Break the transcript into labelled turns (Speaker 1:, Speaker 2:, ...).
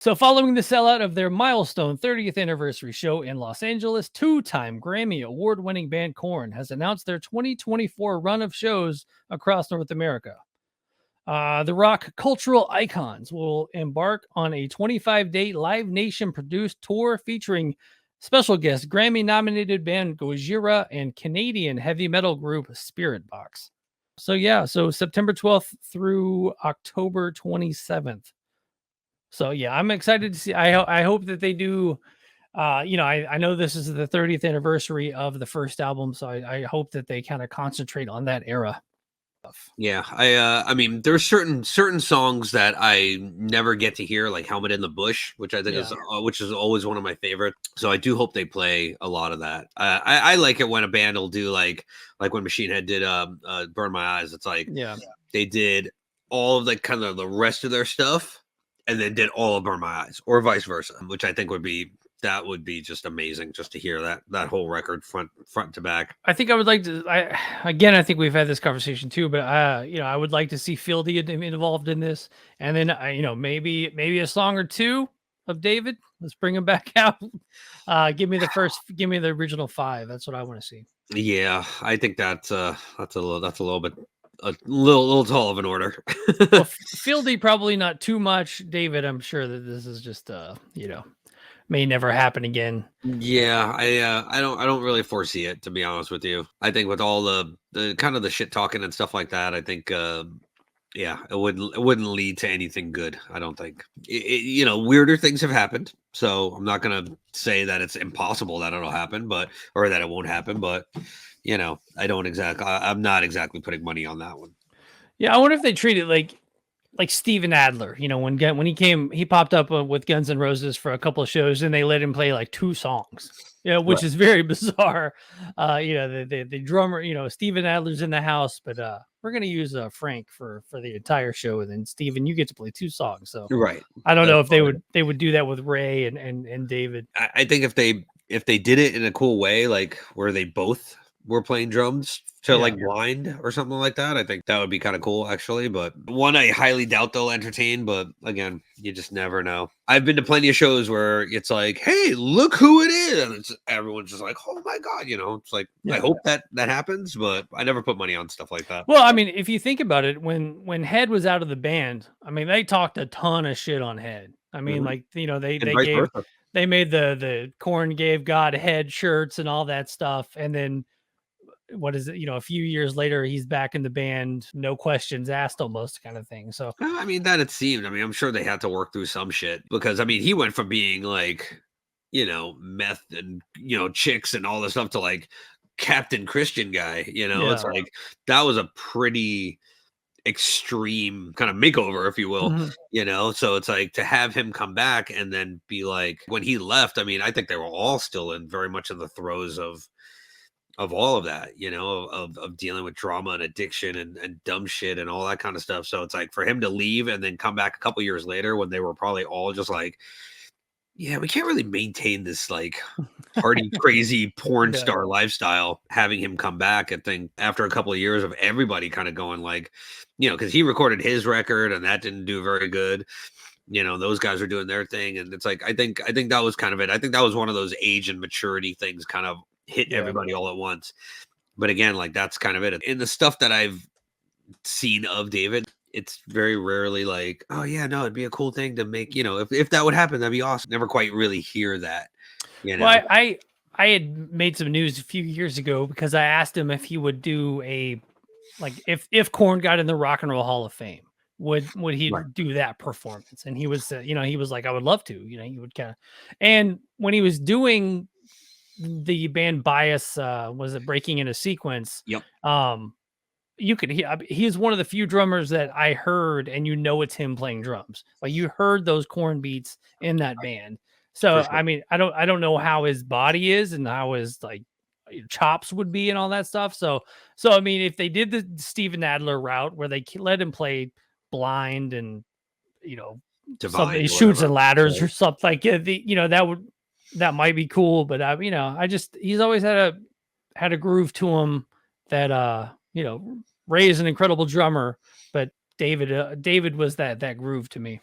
Speaker 1: So, following the sellout of their milestone 30th anniversary show in Los Angeles, two-time Grammy award-winning band Korn has announced their 2024 run of shows across North America. The rock cultural icons will embark on a 25-day Live Nation-produced tour featuring special guest Grammy-nominated band Gojira and Canadian heavy metal group Spiritbox. So September 12th through October 27th. So yeah, I'm excited to see. I hope that they do. I know this is the 30th anniversary of the first album, so I hope that they kind of concentrate on that era.
Speaker 2: Yeah, I mean, there's certain songs that I never get to hear, like "Helmet in the Bush," which I think which is always one of my favorites. So I do hope they play a lot of that. I like it when a band will do like when Machine Head did "Burn My Eyes." It's like they did all of like kind of the rest of their stuff, and then did all of "Burn My Eyes," or vice versa, which I think would be just amazing, just to hear that whole record front to back.
Speaker 1: I think I would like to. I think we've had this conversation too, but I would like to see Fieldy involved in this, and then maybe a song or two of David. Let's bring him back out. Give me the original 5. That's what I want to see.
Speaker 2: Yeah, I think that's a little bit a little tall of an order.
Speaker 1: Well, Fieldy probably not too much. David, I'm sure that this is just may never happen again.
Speaker 2: Yeah, I don't really foresee it, to be honest with you. I think with all the kind of the shit talking and stuff like that, I think it wouldn't lead to anything good. I don't think. Weirder things have happened, so I'm not gonna say that it's impossible that it'll happen, or that it won't happen, but I'm not exactly putting money on that one.
Speaker 1: Yeah, I wonder if they treat it like Steven Adler. When he popped up with Guns N' Roses for a couple of shows, and they let him play like 2 songs. Which is very bizarre. The drummer, Steven Adler's in the house, but we're gonna use Frank for the entire show, and then Steven, you get to play 2 songs. So
Speaker 2: right,
Speaker 1: I don't know if they would do that with Ray and David.
Speaker 2: I think if they did it in a cool way, like where they both were playing drums to like blind or something like that, I think that would be kind of cool, actually. But one, I highly doubt they'll entertain, but again, you just never know. I've been to plenty of shows where it's like, hey, look who it is, and everyone's just like, oh my god, it's like, I hope that happens, but I never put money on stuff like that.
Speaker 1: Well, I mean, if you think about it, when Head was out of the band, I mean, they talked a ton of shit on Head. I mean, they made the Korn gave God Head shirts and all that stuff, and then what is it? A few years later, he's back in the band, no questions asked, almost, kind of thing. So
Speaker 2: I mean, that it seemed. I mean, I'm sure they had to work through some shit, because I mean, he went from being like, meth and chicks and all this stuff to like Captain Christian guy. It's like that was a pretty extreme kind of makeover, if you will. So it's like, to have him come back and then be like, when he left, I mean, I think they were all still very much in the throes of all of that, of dealing with drama and addiction and dumb shit and all that kind of stuff. So it's like, for him to leave and then come back a couple years later, when they were probably all just like, yeah, we can't really maintain this like party crazy porn star lifestyle, having him come back, I think, after a couple of years of everybody kind of going like, because he recorded his record and that didn't do very good. Those guys are doing their thing, and it's like, I think that was kind of it. I think that was one of those age and maturity things kind of hit everybody all at once. But again, like, that's kind of it. In the stuff that I've seen of David, it's very rarely like, oh yeah, no, it'd be a cool thing to make, if that would happen, that'd be awesome. Never quite really hear that.
Speaker 1: Well, I had made some news a few years ago, because I asked him if he would do if Korn got in the Rock and Roll Hall of Fame, would he do that performance? And he was he was like, I would love to. He would kind of. And when he was doing the band Bias, was it Breaking in a Sequence?
Speaker 2: Yep.
Speaker 1: You could hear, he is one of the few drummers that I heard, and it's him playing drums. Like, you heard those Korn beats in that band. So sure. I mean, I don't know how his body is and how his like chops would be and all that stuff. So I mean, if they did the Steven Adler route, where they let him play blind and
Speaker 2: Divine,
Speaker 1: shoots and ladders or something like that might be cool. But he's always had a groove to him that Ray is an incredible drummer, but David was that groove to me.